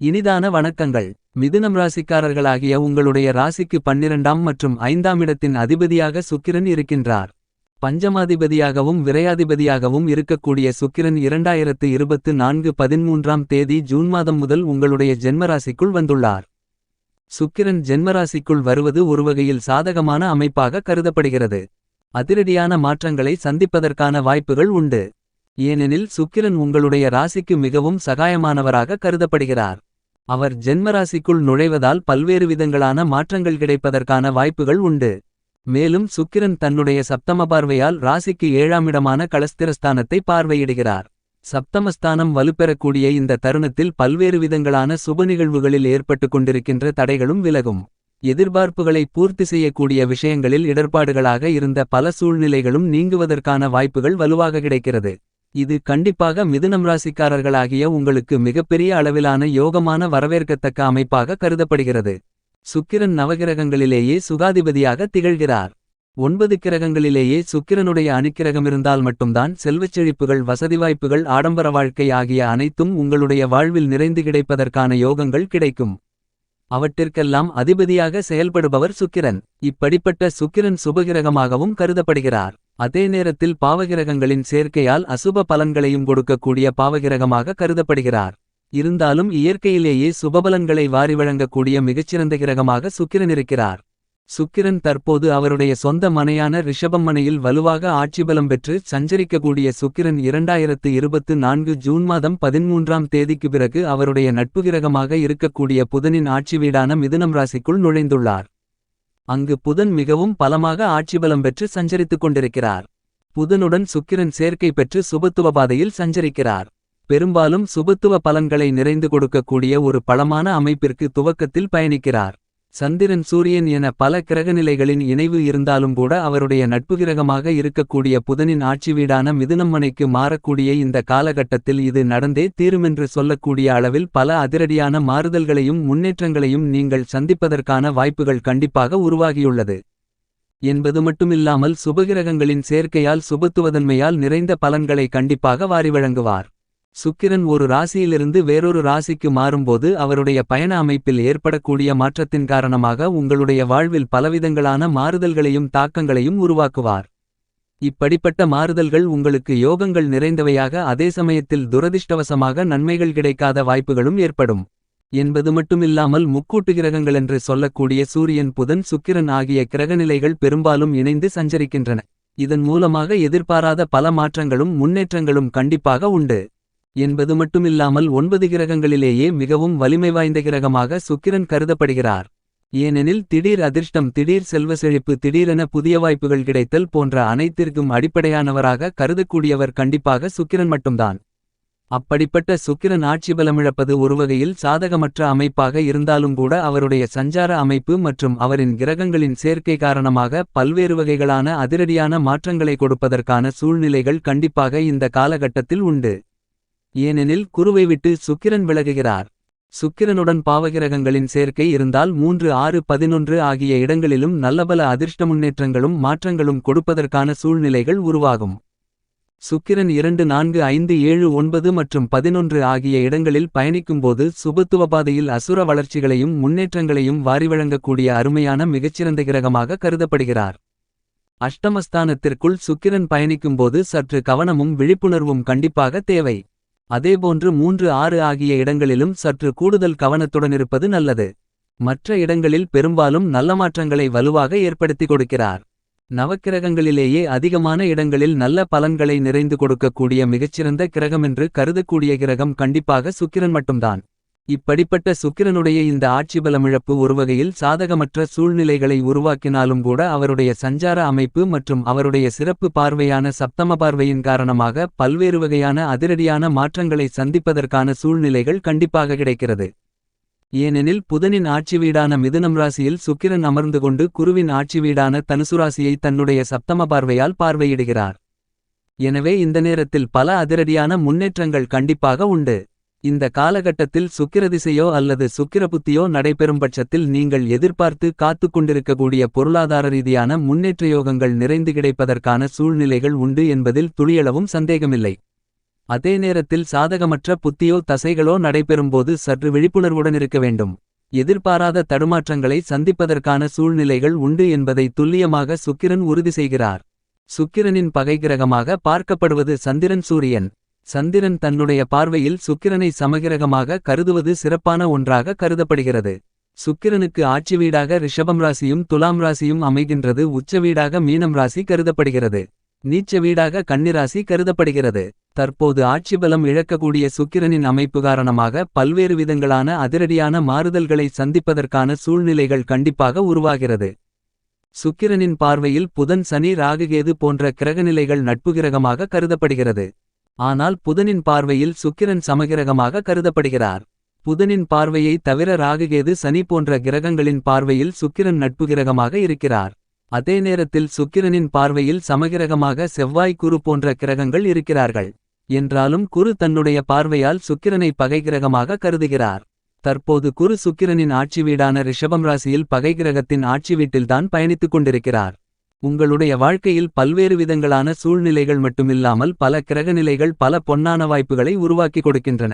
இனிதான வணக்கங்கள். மிதுனம் ராசிக்காரர்களாகிய உங்களுடைய ராசிக்கு 12ஆம் மற்றும் 5ஆம் இடத்தின் அதிபதியாக சுக்கிரன் இருக்கின்றார். பஞ்சமாதிபதியாகவும் விரையாதிபதியாகவும் இருக்கக்கூடிய சுக்கிரன் 2024 13ஆம் தேதி ஜூன் மாதம் முதல் உங்களுடைய ஜென்மராசிக்குள் வந்துள்ளார். சுக்கிரன் ஜென்மராசிக்குள் வருவது ஒருவகையில் சாதகமான அமைப்பாக கருதப்படுகிறது. அதிரடியான மாற்றங்களை சந்திப்பதற்கான வாய்ப்புகள் உண்டு. ஏனெனில் சுக்கிரன் உங்களுடைய ராசிக்கு மிகவும் சகாயமானவராக கருதப்படுகிறார். அவர் ஜென்மராசிக்குள் நுழைவதால் பல்வேறு விதங்களான மாற்றங்கள் கிடைப்பதற்கான வாய்ப்புகள் உண்டு. மேலும் சுக்கிரன் தன்னுடைய சப்தம பார்வையால் ராசிக்கு 7ஆம் இடமான களஸ்திரஸ்தானத்தை பார்வையிடுகிறார். சப்தமஸ்தானம் வலுப்பெறக்கூடிய இந்த தருணத்தில் பல்வேறு விதங்களான சுப நிகழ்வுகளில் ஏற்பட்டு கொண்டிருக்கின்ற தடைகளும் விலகும். எதிர்பார்ப்புகளை பூர்த்தி செய்யக்கூடிய விஷயங்களில் இடர்பாடுகளாக இருந்த பல சூழ்நிலைகளும் நீங்குவதற்கான வாய்ப்புகள் வலுவாக கிடைக்கிறது. இது கண்டிப்பாக மிதுனம் ராசிக்காரர்களாகிய உங்களுக்கு மிகப்பெரிய அளவிலான யோகமான வரவேற்கத்தக்க அமைப்பாக கருதப்படுகிறது. சுக்கிரன் நவகிரகங்களிலேயே சுகாதிபதியாக திகழ்கிறார். 9 கிரகங்களிலேயே சுக்கிரனுடைய அணிக்கிரகமிருந்தால் மட்டும்தான் செல்வச்செழிப்புகள், வசதி வாய்ப்புகள், ஆடம்பர வாழ்க்கை ஆகிய அனைத்தும் உங்களுடைய வாழ்வில் நிறைந்து கிடைப்பதற்கான யோகங்கள் கிடைக்கும். அவற்றிற்கெல்லாம் அதிபதியாக செயல்படுபவர் சுக்கிரன். இப்படிப்பட்ட சுக்கிரன் சுபகிரகமாகவும் கருதப்படுகிறார். அதே நேரத்தில் பாவகிரகங்களின் சேர்க்கையால் அசுப பலன்களையும் கொடுக்கக்கூடிய பாவகிரகமாக கருதப்படுகிறார். இருந்தாலும் இயற்கையிலேயே சுபபலன்களை வாரி வழங்கக்கூடிய மிகச்சிறந்த கிரகமாக சுக்கிரன் இருக்கிறார். சுக்கிரன் தற்போது அவருடைய சொந்த மனையான ரிஷபம் மனையில் வலுவாக ஆட்சிபலம் பெற்று சஞ்சரிக்கக்கூடிய சுக்கிரன் 2024 ஜூன் மாதம் 13ஆம் தேதிக்கு பிறகு அவருடைய நட்பு கிரகமாக இருக்கக்கூடிய புதனின் ஆட்சி வீடான மிதுனம் ராசிக்குள் நுழைந்துள்ளார். அங்கு புதன் மிகவும் பலமாக ஆட்சிபலம் பெற்று சஞ்சரித்துக் கொண்டிருக்கிறார். புதனுடன் சுக்கிரன் சேர்க்கை பெற்று சுபத்துவ பாதையில் சஞ்சரிக்கிறார். பெரும்பாலும் சுபத்துவ பலன்களை நிறைந்து கொடுக்கக்கூடிய ஒரு பலமான அமைப்பிற்கு துவக்கத்தில் பயணிக்கிறார். சந்திரன், சூரியன் என பல கிரகநிலைகளின் இணைவு இருந்தாலும் கூட அவருடைய நட்பு கிரகமாக இருக்கக்கூடிய புதனின் ஆட்சி வீடான மிதுனம் மனைக்கு மாறக்கூடிய இந்த காலகட்டத்தில் இது நடந்தே தீருமென்று சொல்லக்கூடிய அளவில் பல அதிரடியான மாறுதல்களையும் முன்னேற்றங்களையும் நீங்கள் சந்திப்பதற்கான வாய்ப்புகள் கண்டிப்பாக உருவாகியுள்ளது என்பது மட்டுமில்லாமல் சுபகிரகங்களின் சேர்க்கையால் சுபத்துவதன்மையால் நிறைந்த பலன்களை கண்டிப்பாக வாரி வழங்குவார். சுக்கிரன் ஒரு ராசியிலிருந்து வேறொரு ராசிக்கு மாறும்போது அவருடைய பயண அமைப்பில் ஏற்படக்கூடிய மாற்றத்தின் காரணமாக உங்களுடைய வாழ்வில் பலவிதங்களான மாறுதல்களையும் தாக்கங்களையும் உருவாக்குவார். இப்படிப்பட்ட மாறுதல்கள் உங்களுக்கு யோகங்கள் நிறைந்தவையாக, அதே சமயத்தில் துரதிர்ஷ்டவசமாக நன்மைகள் கிடைக்காத வாய்ப்புகளும் ஏற்படும் என்பது மட்டுமில்லாமல் முக்கூட்டு கிரகங்களென்று சொல்லக்கூடிய சூரியன், புதன், சுக்கிரன் ஆகிய கிரகநிலைகள் பெரும்பாலும் இணைந்து சஞ்சரிக்கின்றன. இதன் மூலமாக எதிர்பாராத பல மாற்றங்களும் முன்னேற்றங்களும் கண்டிப்பாக உண்டு என்பது மட்டுமில்லாமல் 9 கிரகங்களிலேயே மிகவும் வலிமை வாய்ந்த கிரகமாக சுக்கிரன் கருதப்படுகிறார். ஏனெனில் திடீர் அதிர்ஷ்டம், திடீர் செல்வ செழிப்பு, திடீரென புதிய வாய்ப்புகள் கிடைத்தல் போன்ற அனைத்திற்கும் அடிப்படையானவராக கருதக்கூடியவர் கண்டிப்பாக சுக்கிரன் மட்டும்தான். அப்படிப்பட்ட சுக்கிரன் ஆட்சிபலமிழப்பது ஒருவகையில் சாதகமற்ற அமைப்பாக இருந்தாலும் கூட அவருடைய சஞ்சார அமைப்பு மற்றும் அவரின் கிரகங்களின் சேர்க்கை காரணமாக பல்வேறு வகைகளான அதிரடியான மாற்றங்களை கொடுப்பதற்கான சூழ்நிலைகள் கண்டிப்பாக இந்த காலகட்டத்தில் உண்டு. ஏனெனில் குருவை விட்டு சுக்கிரன் விலகுகிறார். சுக்கிரனுடன் பாவகிரகங்களின் சேர்க்கை இருந்தால் 3, 6, 11 ஆகிய இடங்களிலும் நல்லபல அதிர்ஷ்ட முன்னேற்றங்களும் மாற்றங்களும் கொடுப்பதற்கான சூழ்நிலைகள் உருவாகும். சுக்கிரன் 2, 4, 5, 7, 9 மற்றும் 11 ஆகிய இடங்களில் பயணிக்கும்போது சுபத்துவ பாதையில் அசுர வளர்ச்சிகளையும் முன்னேற்றங்களையும் வாரி வழங்கக்கூடிய அருமையான மிகச்சிறந்த கிரகமாக கருதப்படுகிறார். அஷ்டமஸ்தானத்திற்குள் சுக்கிரன் பயணிக்கும்போது சற்று கவனமும் விழிப்புணர்வும் கண்டிப்பாக தேவை. அதேபோன்று 3, 6 ஆகிய இடங்களிலும் சற்று கூடுதல் கவனத்துடனிருப்பது நல்லது. மற்ற இடங்களில் பெரும்பாலும் நல்ல மாற்றங்களை வலுவாக ஏற்படுத்தி கொடுக்கிறார். நவக்கிரகங்களிலேயே அதிகமான இடங்களில் நல்ல பலன்களை நிறைந்து கொடுக்கக்கூடிய மிகச்சிறந்த கிரகமென்று கருதக்கூடிய கிரகம் கண்டிப்பாக சுக்கிரன் மட்டும்தான். இப்படிப்பட்ட சுக்கிரனுடைய இந்த ஆட்சிபலமிழப்பு ஒருவகையில் சாதகமற்ற சூழ்நிலைகளை உருவாக்கினாலும் கூட அவருடைய சஞ்சார அமைப்பு மற்றும் அவருடைய சிறப்பு பார்வையான சப்தம பார்வையின் காரணமாக பல்வேறு வகையான அதிரடியான மாற்றங்களை சந்திப்பதற்கான சூழ்நிலைகள் கண்டிப்பாக கிடைக்கிறது. ஏனெனில் புதனின் ஆட்சி வீடான மிதுனம் ராசியில் சுக்கிரன் அமர்ந்து கொண்டு குருவின் ஆட்சி வீடான தனுசு ராசியை தன்னுடைய சப்தம பார்வையால் பார்வையிடுகிறார். எனவே இந்த நேரத்தில் பல அதிரடியான முன்னேற்றங்கள் கண்டிப்பாக உண்டு. இந்த காலகட்டத்தில் சுக்கிரதிசையோ அல்லது சுக்கிரபுத்தியோ நடைபெறும் பட்சத்தில் நீங்கள் எதிர்பார்த்து காத்து கொண்டிருக்கக்கூடிய பொருளாதார ரீதியான முன்னேற்ற யோகங்கள் நிறைந்து கிடைப்பதற்கான சூழ்நிலைகள் உண்டு என்பதில் துளியளவும் சந்தேகமில்லை. அதே நேரத்தில் சாதகமற்ற புத்தியோ தசைகளோ நடைபெறும்போது சற்று விழிப்புணர்வுடன் இருக்க வேண்டும். எதிர்பாராத தடுமாற்றங்களை சந்திப்பதற்கான சூழ்நிலைகள் உண்டு என்பதை துல்லியமாக சுக்கிரன் உறுதி செய்கிறார். சுக்கிரனின் பகை கிரகமாக பார்க்கப்படுவது சந்திரன். சூரியன் சந்திரன் தன்னுடைய பார்வையில் சுக்கிரனை சமகிரகமாக கருதுவது சிறப்பான ஒன்றாக கருதப்படுகிறது. சுக்கிரனுக்கு ஆட்சி வீடாக ரிஷபம் ராசியும் துலாம் ராசியும் அமைகின்றது. உச்ச வீடாக மீனம் ராசி கருதப்படுகிறது. நீச்ச வீடாக கன்னிராசி கருதப்படுகிறது. தற்போது ஆட்சி பலம் இழக்கக்கூடிய சுக்கிரனின் அமைப்பு காரணமாக பல்வேறு விதங்களான அதிரடியான மாறுதல்களை சந்திப்பதற்கான சூழ்நிலைகள் கண்டிப்பாக உருவாகிறது. சுக்கிரனின் பார்வையில் புதன் சனி ராகுகேது போன்ற கிரகநிலைகள் நட்பு கிரகமாக கருதப்படுகிறது. ஆனால் புதனின் பார்வையில் சுக்கிரன் சமகிரகமாக கருதப்படுகிறார். புதனின் பார்வையை தவிர ராகுகேது சனி போன்ற கிரகங்களின் பார்வையில் சுக்கிரன் நட்பு கிரகமாக இருக்கிறார். அதே நேரத்தில் சுக்கிரனின் பார்வையில் சமகிரகமாக செவ்வாய் குரு போன்ற கிரகங்கள் இருக்கிறார்கள். என்றாலும் குரு தன்னுடைய பார்வையால் சுக்கிரனை பகை கிரகமாக கருதுகிறார். தற்போது குரு சுக்கிரனின் ஆட்சி வீடான ரிஷபம் ராசியில் பகை கிரகத்தின் ஆட்சி வீட்டில்தான் பயணித்துக் கொண்டிருக்கிறார். உங்களுடைய வாழ்க்கையில் பல்வேறு விதங்களான சூழ்நிலைகள் மட்டுமில்லாமல் பல கிரகநிலைகள் பல பொன்னான வாய்ப்புகளை உருவாக்கி கொடுக்கின்றன.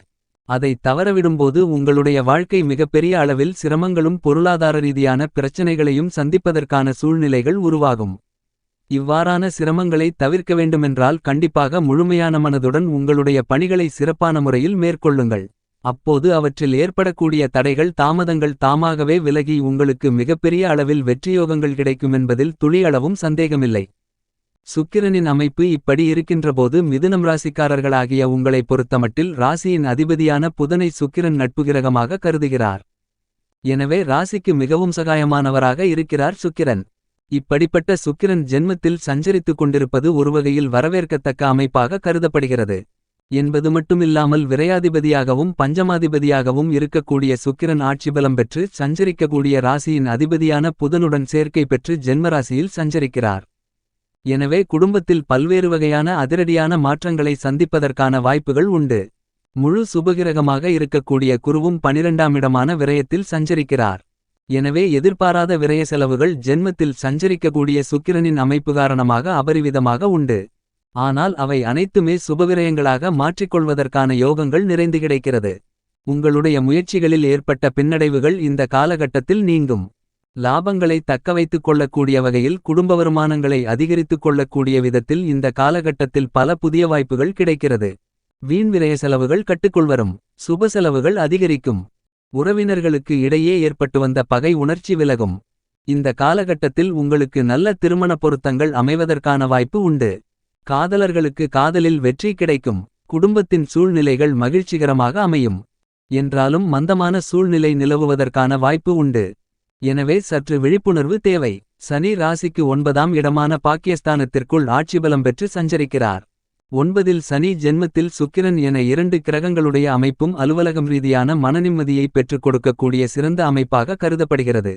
அதை தவறவிடும்போது உங்களுடைய வாழ்க்கை மிகப்பெரிய அளவில் சிரமங்களும் பொருளாதார ரீதியான பிரச்சனைகளையும் சந்திப்பதற்கான சூழ்நிலைகள் உருவாகும். இவ்வாறான சிரமங்களை தவிர்க்க வேண்டுமென்றால் கண்டிப்பாக முழுமையான மனதுடன் உங்களுடைய பணிகளை சிறப்பான முறையில் மேற்கொள்ளுங்கள். அப்போது அவற்றில் ஏற்படக்கூடிய தடைகள் தாமதங்கள் தாமாகவே விலகி உங்களுக்கு மிகப்பெரிய அளவில் வெற்றியோகங்கள் கிடைக்குமென்பதில் துளியளவும் சந்தேகமில்லை. சுக்கிரனின் அமைப்பு இப்படி இருக்கின்றபோது மிதுனம் ராசிக்காரர்களாகிய உங்களை பொறுத்தமட்டில் ராசியின் அதிபதியான புதனை சுக்கிரன் நட்புகிரகமாக கருதுகிறார். எனவே ராசிக்கு மிகவும் சகாயமானவராக இருக்கிறார் சுக்கிரன். இப்படிப்பட்ட சுக்கிரன் ஜென்மத்தில் சஞ்சரித்துக் கொண்டிருப்பது ஒருவகையில் வரவேற்கத்தக்க அமைப்பாக கருதப்படுகிறது. என்பது மட்டுமில்லாமல் விரையாதிபதியாகவும் பஞ்சமாதிபதியாகவும் இருக்கக்கூடிய சுக்கிரன் ஆட்சிபலம் பெற்று சஞ்சரிக்கக்கூடிய ராசியின் அதிபதியான புதனுடன் சேர்க்கை பெற்று ஜென்மராசியில் சஞ்சரிக்கிறார். எனவே குடும்பத்தில் பல்வேறு வகையான அதிரடியான மாற்றங்களை சந்திப்பதற்கான வாய்ப்புகள் உண்டு. முழு சுபகிரகமாக இருக்கக்கூடிய குருவும் 12ஆம் இடமான விரயத்தில் சஞ்சரிக்கிறார். எனவே எதிர்பாராத விரய செலவுகள் ஜென்மத்தில் சஞ்சரிக்கக்கூடிய சுக்கிரனின் அமைப்பு காரணமாக அபரிவிதமாக உண்டு. ஆனால் அவை அனைத்துமே சுபவிரயங்களாக மாற்றிக்கொள்வதற்கான யோகங்கள் நிறைந்து கிடைக்கிறது. உங்களுடைய முயற்சிகளில் ஏற்பட்ட பின்னடைவுகள் இந்த காலகட்டத்தில் நீங்கும். லாபங்களை தக்கவைத்துக் கொள்ளக்கூடிய வகையில் குடும்ப வருமானங்களை அதிகரித்துக் கொள்ளக்கூடிய விதத்தில் இந்த காலகட்டத்தில் பல புதிய வாய்ப்புகள் கிடைக்கிறது. வீண் விரய செலவுகள் கட்டுக்குள்வரும். சுப செலவுகள் அதிகரிக்கும். உறவினர்களுக்கு இடையே ஏற்பட்டு வந்த பகை உணர்ச்சி விலகும். இந்த காலகட்டத்தில் உங்களுக்கு நல்ல திருமண பொருத்தங்கள் அமைவதற்கான வாய்ப்பு உண்டு. காதலர்களுக்கு காதலில் வெற்றி கிடைக்கும். குடும்பத்தின் சூழ்நிலைகள் மகிழ்ச்சிகரமாக அமையும். என்றாலும் மந்தமான சூழ்நிலை நிலவுவதற்கான வாய்ப்பு உண்டு. எனவே சற்று விழிப்புணர்வு தேவை. சனி ராசிக்கு 9ஆம் இடமான பாக்கியஸ்தானத்திற்குள் ஆட்சிபலம் பெற்று சஞ்சரிக்கிறார். 9இல் சனி ஜென்மத்தில் சுக்கிரன் என 2 கிரகங்களுடைய அமைப்பும் அலுவலகம் ரீதியான மனநிம்மதியை பெற்றுக் கொடுக்கக்கூடிய சிறந்த அமைப்பாக கருதப்படுகிறது.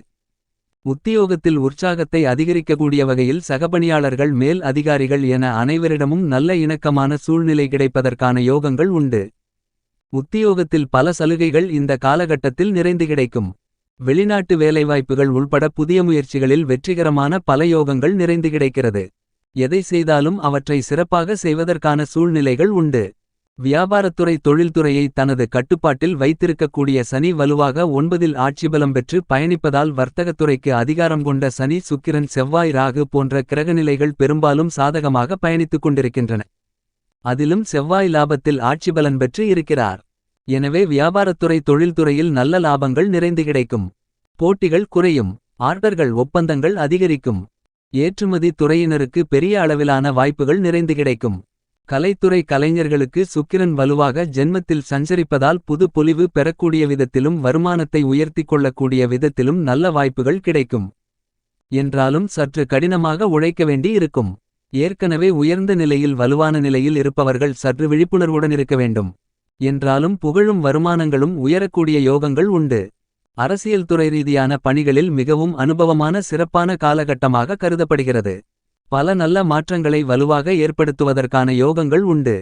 உத்தியோகத்தில் உற்சாகத்தை அதிகரிக்கக்கூடிய வகையில் சகபணியாளர்கள் மேல் அதிகாரிகள் என அனைவரிடமும் நல்ல இணக்கமான சூழ்நிலை கிடைப்பதற்கான யோகங்கள் உண்டு. உத்தியோகத்தில் பல சலுகைகள் இந்த காலகட்டத்தில் நிறைந்து கிடைக்கும். வெளிநாட்டு வேலைவாய்ப்புகள் உள்பட புதிய முயற்சிகளில் வெற்றிகரமான பல யோகங்கள் நிறைந்து கிடைக்கிறது. எதை செய்தாலும் அவற்றை சிறப்பாக செய்வதற்கான சூழ்நிலைகள் உண்டு. வியாபாரத்துறை தொழில்துறையை தனது கட்டுப்பாட்டில் வைத்திருக்கக்கூடிய சனி வலுவாக 9இல் ஆட்சிபலம் பெற்று பயணிப்பதால் வர்த்தகத்துறைக்கு அதிகாரம் கொண்ட சனி சுக்கிரன் செவ்வாய் ராகு போன்ற கிரகநிலைகள் பெரும்பாலும் சாதகமாக பயணித்துக் கொண்டிருக்கின்றன. அதிலும் செவ்வாய் லாபத்தில் ஆட்சிபலன் பெற்று இருக்கிறார். எனவே வியாபாரத்துறை தொழில்துறையில் நல்ல லாபங்கள் நிறைந்து கிடைக்கும். போட்டிகள் குறையும். ஆர்டர்கள் ஒப்பந்தங்கள் அதிகரிக்கும். ஏற்றுமதி துறையினருக்கு பெரிய அளவிலான வாய்ப்புகள் நிறைந்து கிடைக்கும். கலைத்துறை கலைஞர்களுக்கு சுக்கிரன் வலுவாக ஜென்மத்தில் சஞ்சரிப்பதால் புது பொலிவு பெறக்கூடிய விதத்திலும் வருமானத்தை உயர்த்திக் கொள்ளக்கூடிய விதத்திலும் நல்ல வாய்ப்புகள் கிடைக்கும். என்றாலும் சற்று கடினமாக உழைக்க வேண்டி இருக்கும். ஏற்கனவே உயர்ந்த நிலையில் வலுவான நிலையில் இருப்பவர்கள் சற்று விழிப்புணர்வுடன் இருக்க வேண்டும். என்றாலும் புகழும் வருமானங்களும் உயரக்கூடிய யோகங்கள் உண்டு. அரசியல் துறை ரீதியான பணிகளில் மிகவும் அனுபவமான சிறப்பான காலகட்டமாக கருதப்படுகிறது. பல நல்ல மாற்றங்களை வலுவாக ஏற்படுத்துவதற்கான யோகங்கள் உண்டு.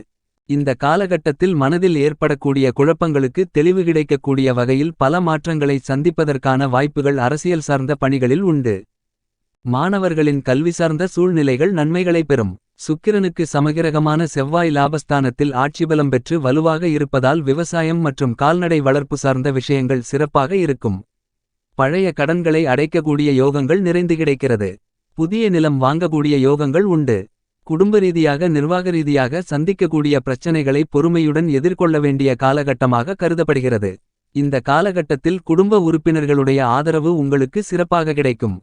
இந்த காலகட்டத்தில் மனதில் ஏற்படக்கூடிய குழப்பங்களுக்கு தெளிவு கிடைக்கக்கூடிய வகையில் பல மாற்றங்களை சந்திப்பதற்கான வாய்ப்புகள் அரசியல் சார்ந்த பணிகளில் உண்டு. மாணவர்களின் கல்வி சார்ந்த சூழ்நிலைகள் நன்மைகளை பெறும். சுக்கிரனுக்கு சமகிரகமான செவ்வாய் லாபஸ்தானத்தில் ஆட்சிபலம் பெற்று வலுவாக இருப்பதால் விவசாயம் மற்றும் கால்நடை வளர்ப்பு சார்ந்த விஷயங்கள் சிறப்பாக இருக்கும். பழைய கடன்களை அடைக்கக்கூடிய யோகங்கள் நிறைந்து கிடைக்கிறது. புதிய நிலம் வாங்கக்கூடிய யோகங்கள் உண்டு. குடும்ப ரீதியாக நிர்வாக ரீதியாக சந்திக்கக்கூடிய பிரச்சனைகளை பொறுமையுடன் எதிர்கொள்ள வேண்டிய காலகட்டமாக கருதப்படுகிறது. இந்த காலகட்டத்தில் குடும்ப உறுப்பினர்களுடைய ஆதரவு உங்களுக்கு சிறப்பாக கிடைக்கும்.